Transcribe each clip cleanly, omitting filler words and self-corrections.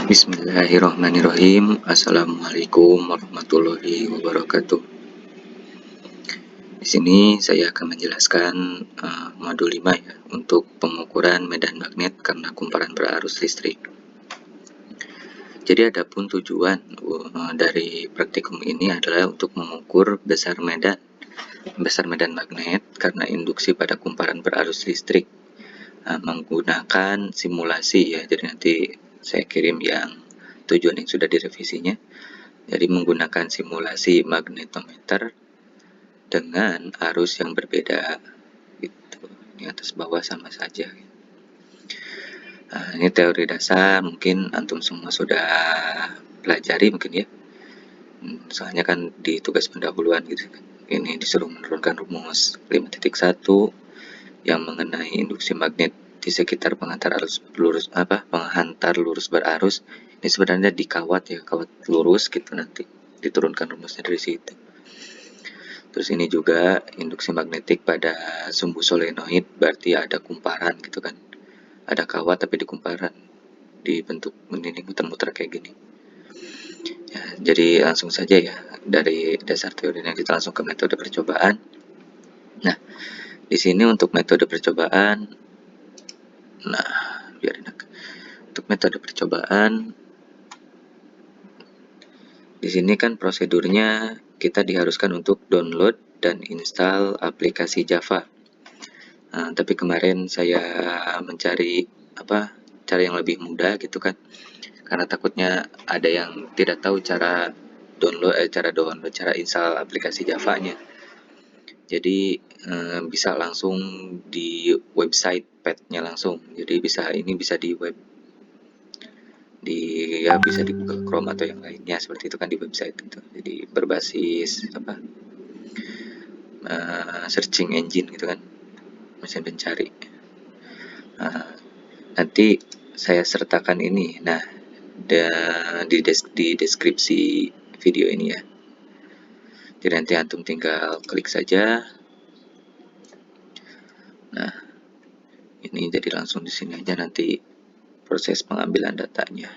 Bismillahirrahmanirrahim. Assalamualaikum warahmatullahi wabarakatuh. Di sini saya akan menjelaskan modul 5 ya, untuk pengukuran medan magnet karena kumparan berarus listrik. Jadi adapun tujuan dari praktikum ini adalah untuk mengukur besar medan magnet karena induksi pada kumparan berarus listrik menggunakan simulasi ya. Jadi nanti saya kirim yang tujuan yang sudah direvisinya. Jadi menggunakan simulasi magnetometer dengan arus yang berbeda gitu. Ini atas bawah sama saja. Ini teori dasar, mungkin antum semua sudah pelajari mungkin ya. Soalnya kan di tugas pendahuluan gitu. Ini disuruh menurunkan rumus 5.1 yang mengenai induksi magnet di sekitar penghantar lurus berarus. Ini sebenarnya di kawat ya, kawat lurus gitu, nanti diturunkan rumusnya dari situ. Terus ini juga induksi magnetik pada sumbu solenoid, berarti ada kumparan gitu kan. Ada kawat tapi di kumparan, dibentuk ini muter-muter kayak gini. Ya, jadi langsung saja ya, dari dasar teorinya kita langsung ke metode percobaan. Nah, di sini untuk metode percobaan, untuk metode percobaan, di sini kan prosedurnya kita diharuskan untuk download dan install aplikasi Java. Tapi kemarin saya mencari cara yang lebih mudah gitu kan, karena takutnya ada yang tidak tahu cara install aplikasi Java-nya. Jadi bisa langsung di website pad-nya langsung. Jadi bisa di web, bisa di Google Chrome atau yang lainnya seperti itu kan, di website gitu. Jadi berbasis searching engine gitu kan, mesin pencari. Nanti saya sertakan ini. Nah, di deskripsi video ini ya. Jadi nanti antum tinggal klik saja. Nah, ini jadi langsung di sini aja nanti proses pengambilan datanya.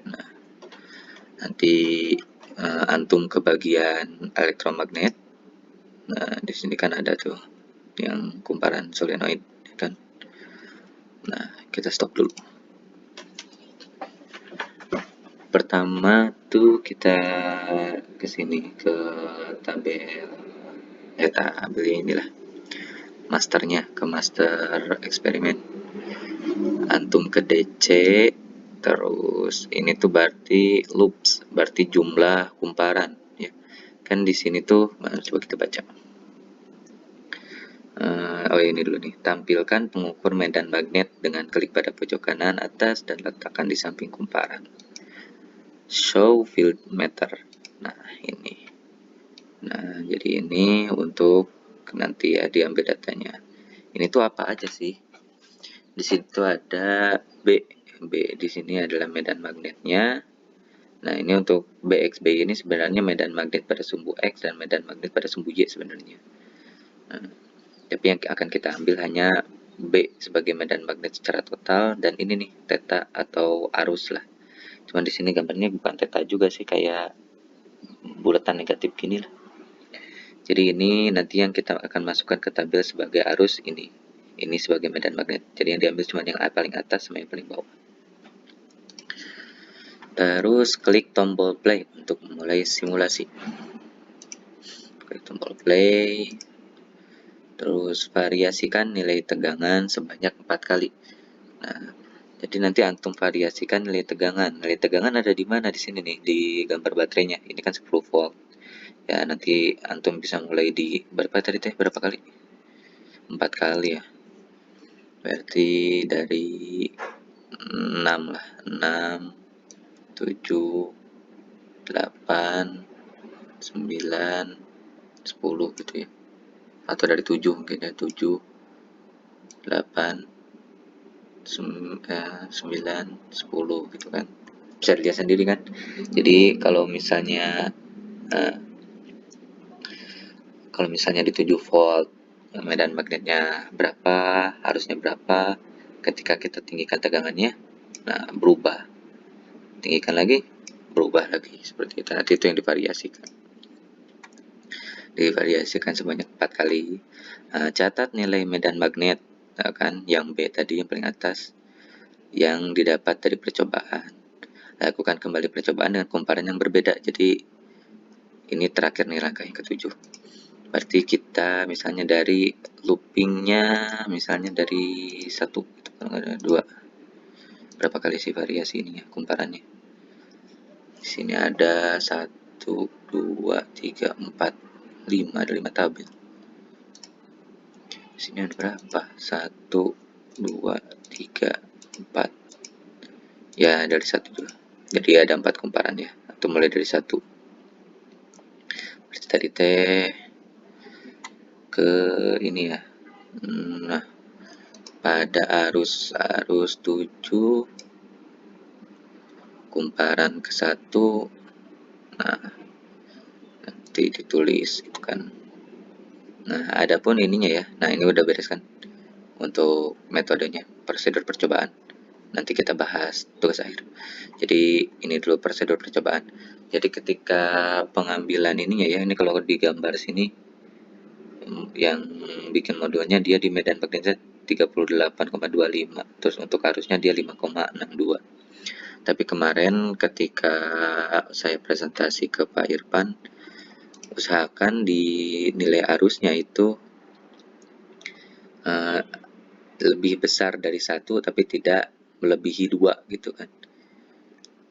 Nah, nanti antum ke bagian elektromagnet. Nah, di sini kan ada tuh yang kumparan solenoid kan. Nah, kita stop dulu. Pertama tuh kita ke sini ke tabel inilah masternya, ke master eksperimen. Antum ke DC, terus ini tuh berarti loops, berarti jumlah kumparan ya. Kan di sini tuh coba kita baca. Ini dulu nih, tampilkan pengukur medan magnet dengan klik pada pojok kanan atas dan letakkan di samping kumparan. Show field meter. Nah, ini. Nah, jadi ini untuk nanti ya diambil datanya. Ini tuh apa aja sih? Di situ ada B di sini adalah medan magnetnya. Nah, ini untuk BXB ini sebenarnya medan magnet pada sumbu X dan medan magnet pada sumbu Y sebenarnya. Nah, tapi yang akan kita ambil hanya B sebagai medan magnet secara total, dan ini nih theta atau arus lah. Cuman di sini gambarnya bukan theta juga sih, kayak bulatan negatif gini lah. Jadi ini nanti yang kita akan masukkan ke tabel sebagai arus ini. Ini sebagai medan magnet. Jadi yang diambil cuma yang paling atas sama yang paling bawah. Terus klik tombol play untuk memulai simulasi. Klik tombol play. Terus variasikan nilai tegangan sebanyak 4 kali. Nah, jadi nanti antum variasikan nilai tegangan. Nilai tegangan ada di mana? Di sini nih, di gambar baterainya. Ini kan 10 volt. Ya, nanti antum bisa mulai di berapa kali? 4 kali ya. Berarti dari 6 lah. 6, 7, 8, 9, 10 gitu ya. Atau dari 7 mungkin ya. 7, 8, 9, 10 gitu kan. Bisa dilihat sendiri kan. Jadi kalau misalnya di 7 volt medan magnetnya berapa, harusnya berapa. ketika kita tinggikan tegangannya, nah berubah. Tinggikan lagi, berubah lagi. Seperti itu. Nanti itu yang divariasikan. Divariasikan sebanyak 4 kali. Catat nilai medan magnet, kan, yang B tadi yang paling atas, yang didapat dari percobaan. Lakukan kembali percobaan dengan kumparan yang berbeda. Jadi ini terakhir nih langkah yang ketujuh. Berarti kita misalnya dari loopingnya, misalnya dari 1, kalau nggak ada 2. Berapa kali sih variasi ini ya, kumparannya? Di sini ada 1, 2, 3, 4, 5, ada 5 tabel. Di sini ada berapa? 1, 2, 3, 4. Ya, dari 1 juga. Jadi ada 4 kumparan ya, atau mulai dari 1. Berarti tadi teh ke ini ya. Nah, pada arus 7 kumparan ke 1, nah nanti ditulis gitu kan. Nah, adapun ininya ya. Nah, ini udah beres kan untuk metodenya, prosedur percobaan. Nanti kita bahas tugas akhir. Jadi ini dulu prosedur percobaan. Jadi ketika pengambilan ininya ya, ini kalau digambar sini yang bikin modulnya dia di medan magnetnya 38,25. Terus untuk arusnya dia 5,62. Tapi kemarin ketika saya presentasi ke Pak Irfan, usahakan di nilai arusnya itu lebih besar dari 1 tapi tidak melebihi 2 gitu kan.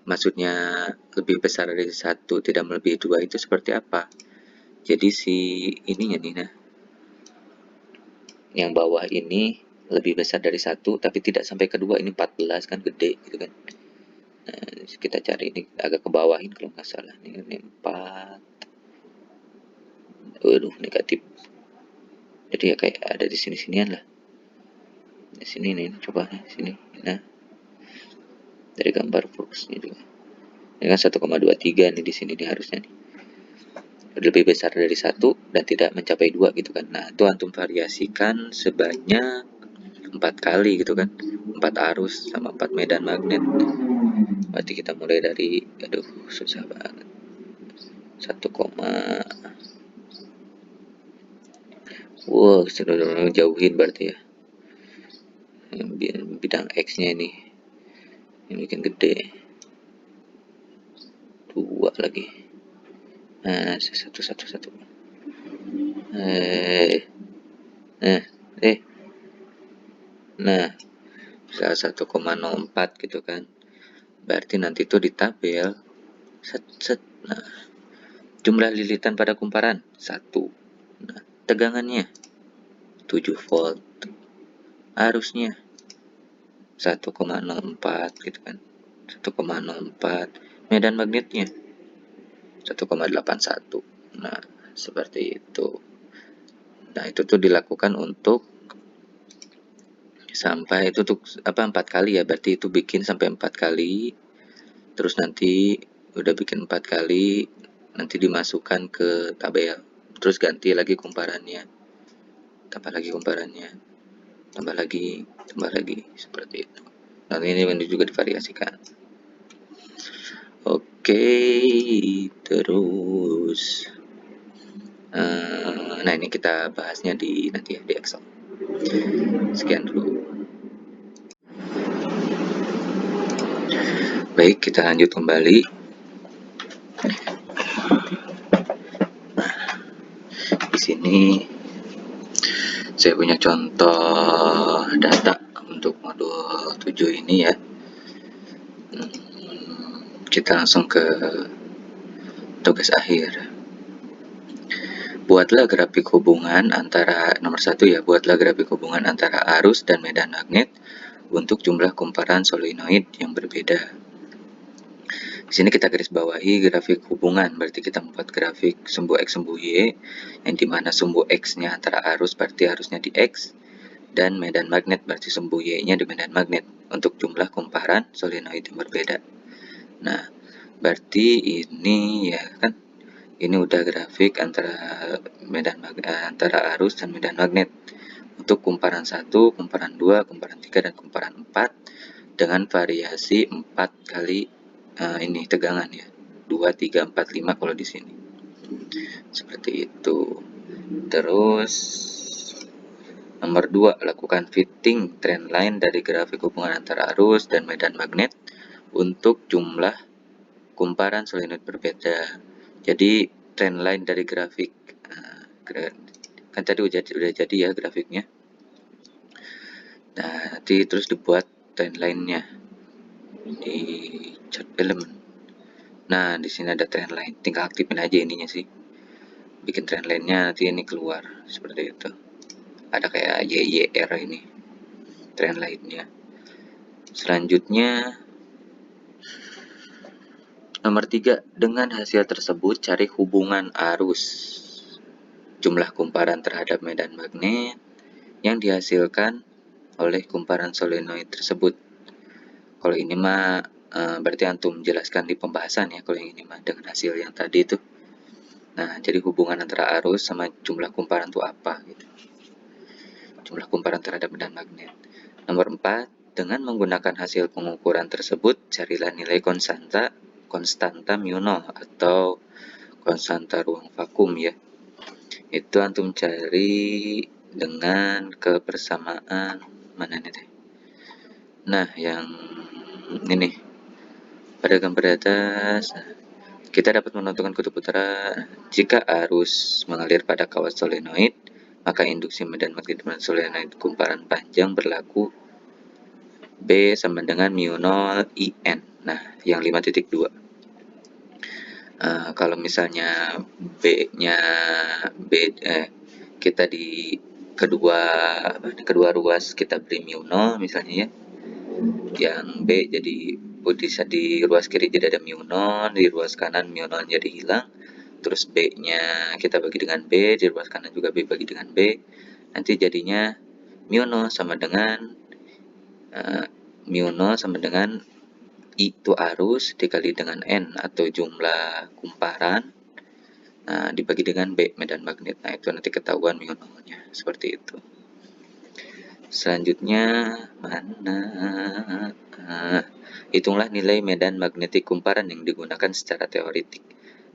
Maksudnya lebih besar dari 1 tidak melebihi 2 itu seperti apa? Jadi si ininya nih, nah, yang bawah ini lebih besar dari 1 tapi tidak sampai ke 2, ini 14 kan, gede gitu kan. Nah, kita cari ini agak ke bawah ini kalau nggak salah. Ini 4. Waduh, negatif. Jadi ya kayak ada di sini-sinian lah. Di sini nih, coba nih, sini. Nah, dari gambar fokusnya juga. Ini kan 1,23 nih di sini nih harusnya nih. Lebih besar dari 1 dan tidak mencapai 2 gitu kan. Nah, itu antum variasikan sebanyak 4 kali gitu kan. 4 arus sama 4 medan magnet. Berarti kita mulai dari, aduh susah banget. 1, wow, sudah jauhin berarti ya. Bidang X-nya ini bikin gede. 2 lagi. Nah, 1. Nah, 1,04 gitu kan. Berarti nanti itu di tabel set. Nah, jumlah lilitan pada kumparan 1. Nah, tegangannya 7 volt. Arusnya 1,04 gitu kan. 1,04. Medan magnetnya 1,81. Nah, seperti itu. Nah, itu tuh dilakukan untuk sampai itu tuh 4 kali ya, berarti itu bikin sampai 4 kali. Terus nanti udah bikin 4 kali, nanti dimasukkan ke tabel. Terus ganti lagi kumparannya. Tambah lagi kumparannya. Tambah lagi, seperti itu. Nanti ini juga divariasikan. Oke, terus nah ini kita bahasnya nanti ya di Excel. Sekian dulu. Baik, kita lanjut kembali. Di sini saya punya contoh data untuk modul 7 ini ya. Kita langsung ke tugas akhir. Buatlah grafik hubungan antara nomor 1 ya, buatlah grafik hubungan antara arus dan medan magnet untuk jumlah kumparan solenoid yang berbeda. Di sini kita garis bawahi grafik hubungan, berarti kita membuat grafik sumbu X sumbu Y, yang dimana sumbu X-nya antara arus berarti harusnya di X, dan medan magnet berarti sumbu Y-nya di medan magnet untuk jumlah kumparan solenoid yang berbeda. Nah, berarti ini ya kan, ini udah grafik antara antara arus dan medan magnet untuk kumparan 1, kumparan 2, kumparan 3, dan kumparan 4 dengan variasi 4 kali ini tegangan ya. 2, 3, 4, 5 kalau di sini. Seperti itu. Terus nomor 2, lakukan fitting trendline dari grafik hubungan antara arus dan medan magnet untuk jumlah kumparan solenoid berbeda. Jadi trendline dari grafik kan tadi udah jadi ya grafiknya. Nah, nanti terus dibuat trendline-nya di chart element. Nah, di sini ada trendline. Tinggal aktifin aja ininya sih. Bikin trendline-nya nanti ini keluar seperti itu. Ada kayak YYR ini trendline-nya. Selanjutnya nomor 3, dengan hasil tersebut cari hubungan arus jumlah kumparan terhadap medan magnet yang dihasilkan oleh kumparan solenoid tersebut. Kalau ini mah berarti antum jelaskan di pembahasan ya, kalau yang ini mah dengan hasil yang tadi itu. Nah, jadi hubungan antara arus sama jumlah kumparan itu apa gitu. Jumlah kumparan terhadap medan magnet. Nomor 4, dengan menggunakan hasil pengukuran tersebut, carilah nilai konstanta mu0 atau konstanta ruang vakum ya. Itu antum cari dengan kebersamaan mana nih teh? Nah, yang ini pada gambar di atas kita dapat menentukan kutub utara jika arus mengalir pada kawat solenoid, maka induksi medan magnet solenoid kumparan panjang berlaku B sama dengan mu0 IN. Nah, yang 5.2. Kalau misalnya B-nya kita di kedua ruas kita beri mu0 misalnya ya. Yang B jadi di ruas kiri jadi ada mu0, di ruas kanan mu0 jadi hilang. Terus B-nya kita bagi dengan B, di ruas kanan juga B bagi dengan B. Nanti jadinya mu0 sama dengan mu0 sama dengan I itu arus dikali dengan N atau jumlah kumparan dibagi dengan B medan magnet. Nah, itu nanti ketahuan mu0-nya seperti itu. Selanjutnya mana? Hitunglah nilai medan magnetik kumparan yang digunakan secara teoretik.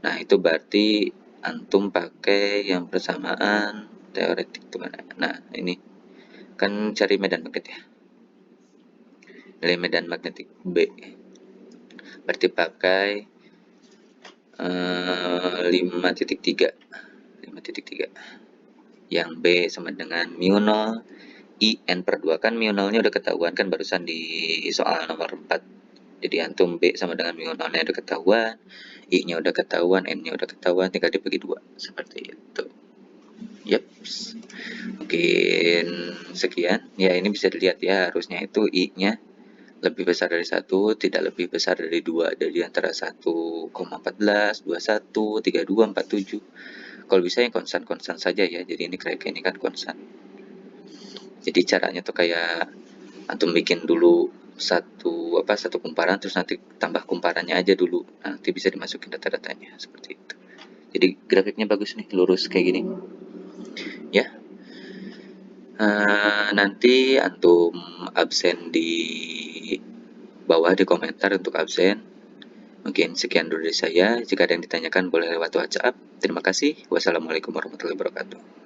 Nah, itu berarti antum pakai yang persamaan teoretik itu mana? Nah, ini kan cari medan magnet ya. Nilai medan magnetik B. Berarti pakai 5.3. Yang B sama dengan mu0 IN per 2. Kan mu0-nya udah ketahuan kan barusan di soal nomor 4. Jadi antum B sama dengan mu0-nya udah ketahuan, I-nya udah ketahuan, N-nya udah ketahuan, tinggal dibagi 2. Seperti itu. Yaps. Mungkin sekian. Ya, ini bisa dilihat ya, harusnya itu I-nya lebih besar dari 1, tidak lebih besar dari 2. Jadi antara 1,14, 21, 32, 47. Kalau bisa yang konstan-konstan saja ya. Jadi ini kayak ini kan konstan. Jadi caranya tuh kayak antum bikin dulu satu kumparan, terus nanti tambah kumparannya aja dulu. Nanti bisa dimasukin data-datanya seperti itu. Jadi grafiknya bagus nih, lurus kayak gini. Ya. Nanti antum absen di bawah di komentar untuk absen. Mungkin sekian dulu dari saya. Jika ada yang ditanyakan boleh lewat WhatsApp. Terima kasih. Wassalamualaikum warahmatullahi wabarakatuh.